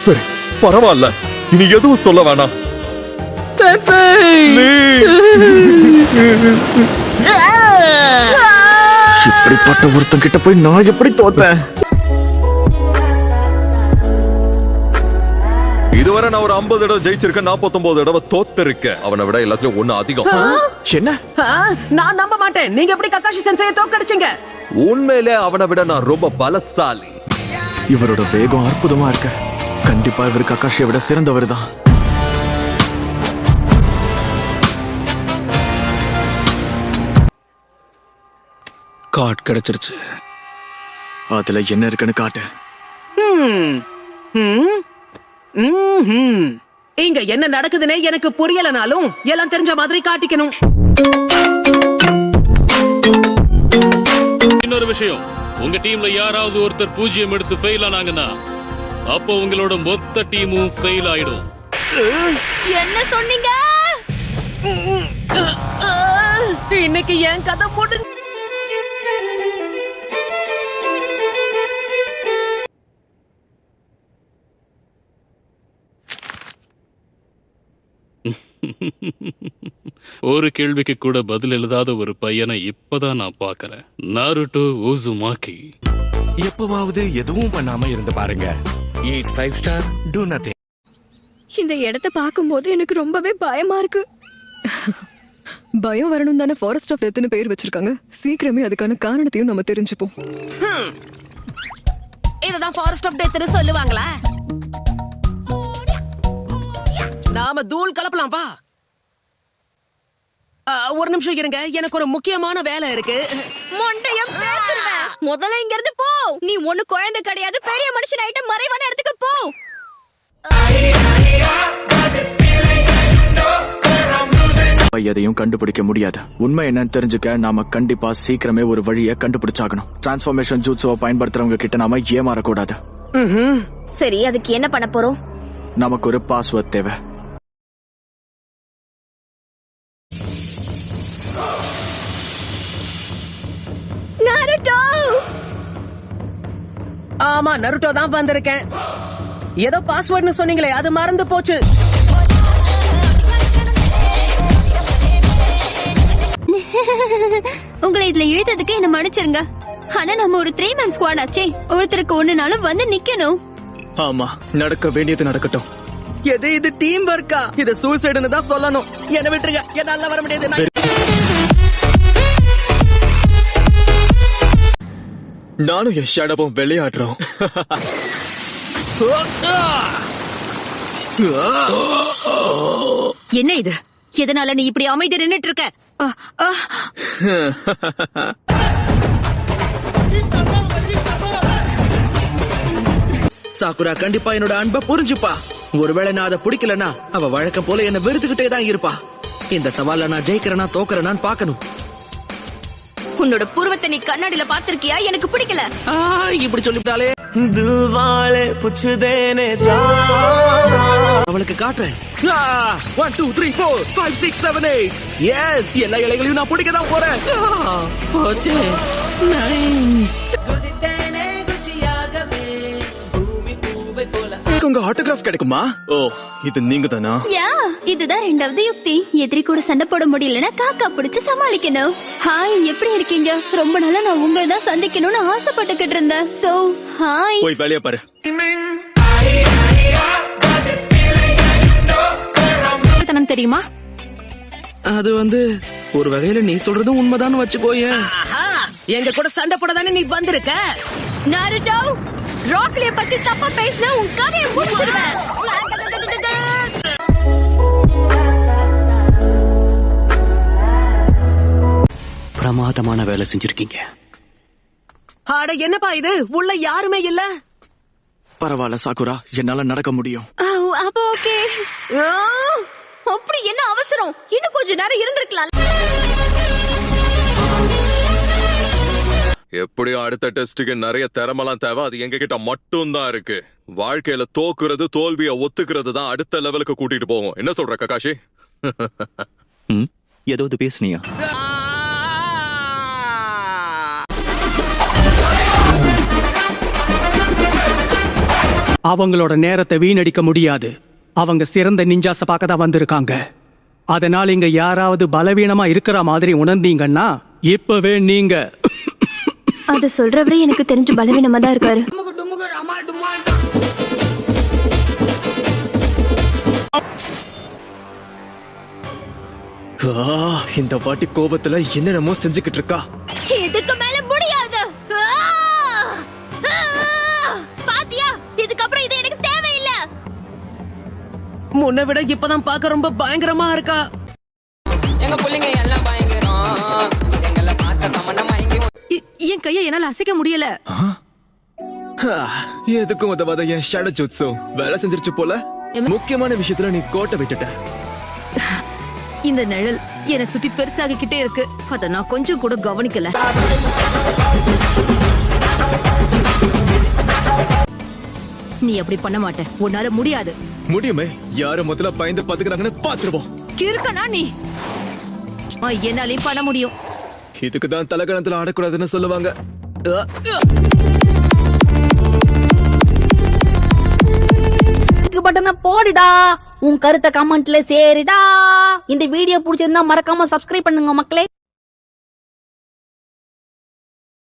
சரி பரவாயில்ல, இனி எதுவும் சொல்ல வேணாம். இப்படிப்பட்ட ஒருத்தன் கிட்ட போய் நான் எப்படி தோத்தேன்? இதுவரை நான் ஒரு 50 தடவை ஜெயிச்சிருக்கேன், 49 தடவை தோத்திருக்கேன். அவனை விட எல்லாத்துலயும் ஒண்ணு அதிகம். என்ன? நான் நம்ப மாட்டேன். நீங்க எப்படி கக்காஷி சென்சையை தோக்கடிச்சீங்க? உண்மையிலே அவனை விட நான் ரொம்ப பலசாலி. இவரோட வேகம் அற்புதமா இருக்கு. கண்டிப்பா இவர் கக்காஷியை விட சிறந்தவர் தான். கார்டு கிடைச்சிருச்சு. அதுல என்ன இருக்குன்னு காட்டு. இங்க என்ன நடக்குதுன்னே எனக்கு புரியலனாலும் எல்லாம் தெரிஞ்ச மாதிரி காட்டிக்கணும். இன்னொரு விஷயம், உங்க டீம்ல யாராவது ஒருத்தர் 0 எடுத்து ஃபெயில் ஆனாங்கன்னா அப்போ உங்களோட மொத்த டீமும் ஃபெயில் ஆயிடும். என்ன சொன்னீங்க? இன்னைக்கு என் கதை போட்டு ஒரு கேள்விக்கு கூட பதில் எழுதாத ஒரு பையனை இப்பதான் நான் பாக்குறேன். நாருட்டோ ஊசுமாக்கி. எப்பவாவது எதுவும் பண்ணாம இருந்து பாருங்க. Eat 5 star, do nothing. இந்த இடத்தை பார்க்கும்போது எனக்கு ரொம்பவே பயமா இருக்கு. பயம் வரணும் தானே ஃபாரஸ்ட் ஆஃப் டெத்னு பேர் வச்சிருக்காங்க. சீக்கிரமே அதுக்கான காரணத்தையும் நம்ம தெரிஞ்சுப்போம். இதுதான் ஃபாரஸ்ட் ஆஃப் டெத்னு சொல்லுவாங்களா? நாம தூள் கலப்பலாம்பா. ஒரு நிமிஷம் இருங்க, எனக்கு ஒரு முக்கியமான வேலை இருக்கு. மொண்டையம் பேசுறேன். முதல்ல இங்க இருந்து போ. நீ ஒண்ணு குழந்தை கிடையாது, பெரிய மனுஷன் ஆயிட்ட. மறைவான இடத்துக்கு போ. எதையும் கண்டுபிடிக்க முடியாது. உண்மை என்னன்னு தெரிஞ்சுக்க நாம கண்டிப்பா சீக்கிரமே ஒரு வழியை கண்டுபிடிச்சாகணும். டிரான்ஸ்ஃபர்மேஷன் ஜூட்ஸுவை பயன்படுத்துறவங்க கிட்ட நாம ஏமாறக்கூடாது. சரி, அதுக்கு என்ன பண்ண போறோம்? நமக்கு ஒரு பாஸ்வேர்ட் தேவை. நாருட்டோ. ஆமா, நருட்டோ தான் வந்திருக்கேன். ஏதோ பாஸ்வேர்ட்னு சொன்னீங்களே, அது மறந்து போச்சு. உங்களை இதுல இழுத்ததுக்கு என்ன மன்னிச்சிருங்க. ஆனா நம்ம ஒரு 3 man ஸ்குவாட் ஆச்சே. ஒருத்தருக்கு ஒண்ணுனாலும் வந்து நிக்கணும். ஆமா, நடக்க வேண்டியது நடக்கட்டும். இது டீம் ஒர்க்கா? இது சூசைடுன்னு தான் சொல்லணும். என்ன விட்டுருங்க, என்னால வர முடியாது. நானும் என் ஷேடோவும் விளையாடுறோம். என்ன இது? எதனால நீ இப்படி அமைதி நின்னுட்டு இருக்க? சாக்குரா கண்டிப்பா என்னோட அன்பை புரிஞ்சுப்பா. ஒருவேளை நான் அதை பிடிக்கலனா அவ வழக்கம் போல என்ன வெறுத்துக்கிட்டே தான் இருப்பா. இந்த சவால்ல நான் ஜெயிக்கிறேனா தோக்கறேனான்னு பாக்கணும். உன்னோட பூர்வத்தை நீ கண்ணாடியில பாத்திருக்கியா? எனக்கு பிடிக்கல. இப்படி சொல்லிட்டாலே அவளுக்கு காட்டுறேன். 1 2 3 4 5 6 7 8. எஸ், எல்லா இலைகளையும் நான் பிடிக்க தான் போறேன். போச்சு. உங்க ஆட்டோகிராஃப் கிடைக்குமா? ஓ, இது நீங்க தானா? இதுதான் 2வது யுக்தி. எதிரி கூட சண்டை போட முடியலன்னா காக்கா பிடிச்சு சமாளிக்கணும். ஹாய், எப்படி இருக்கீங்க? ரொம்ப நாளா நான் உங்களை தான் சந்திக்கணும்னு ஆசைப்பட்டுக்கிட்டு இருந்தேன். So hi. போய் வேலைய பாரு. தெரியுமா? அது ஒரு வகையில நீ சொல்றதும் உண்மைதான் வச்சுக்கோயே. எங்க கூட சண்டை போட தானே நீ வந்திருக்க. நாருட்டோ, ராக்லிய பத்தி தப்பா பேசினா உன் கதையை முடிச்சிடுவேன். பிரமாதமான வேலை செஞ்சிருக்கீங்க. அட என்னப்பா இது? உள்ள யாருமே இல்ல. பரவாயில்ல சாக்குரா, என்னால நடக்க முடியும். அப்போ ஓகே. அப்படி என்ன அவசரம்? இன்னும் கொஞ்ச நேரம் இருந்திருக்கலாம். எப்படியும் அடுத்த டெஸ்டுக்கு நிறைய திறமெல்லாம் தேவை. அது எங்க கிட்ட மட்டும் தான் இருக்கு. வாழ்க்கையில தோக்குறது, தோல்வியை ஒத்துக்கிறது தான் அடுத்த லெவலுக்கு கூட்டிட்டு போகும். என்ன சொல்ற கக்காஷி? ஏதாவது பேசுனியா? அவங்களோட நேரத்தை வீணடிக்க முடியாது. அவங்க சிறந்த நிஞ்சாச பார்க்க தான் வந்திருக்காங்க. அதனால இங்க யாராவது பலவீனமா இருக்கிற மாதிரி உணர்ந்தீங்கன்னா இப்பவே நீங்க அத சொல்றவரே எனக்கு தெரிஞ்சு பலவீனமா தான் இருக்காரு. இந்த வாட்டி கோபத்துல என்னென்னமோ செஞ்சுக்கிட்டு இருக்கா. இதுக்கு மேல முடியாது. பாத்தியா, இதுக்கப்புறம் இது எனக்கு தேவையில்லை. முன்ன விட இப்பதான் பார்க்க ரொம்ப பயங்கரமா இருக்கா. எங்க புள்ளைங்க எல்லாம் பயங்கரம். எங்கள பார்த்த தமன மயங்கி என் கையை என்னால அசைக்க முடியல. எதுக்கும் உதவாத என் ஷட ஜுட்ஸு வேலை செஞ்சிருச்சு போல. முக்கியமான விஷயத்துல நீ கோட்டை விட்டுட்ட. இந்த நிழல் என்னை சுத்தி பெருசாகிக்கிட்டே இருக்கு. அத நான் கொஞ்சம் கூட கவனிக்கல. நீ அப்படி பண்ண மாட்ட. உன்னால முடியாது. முடியுமே. யார முதல்ல பயந்து பாத்துக்கிறாங்கன்னு பாத்துருவோம். கிறுக்கனா நீ? என்னாலையும் பண்ண முடியும். இதுக்குதான் தலகணத்துல ஆடக்கூடாதுன்னு சொல்லுவாங்க. பட்டனை போடுடா. உன் கருத்தை கமெண்ட்ல சேருடா. இந்த வீடியோ பிடிச்சிருந்தா மறக்காம சப்ஸ்கிரைப் பண்ணுங்க மக்களே.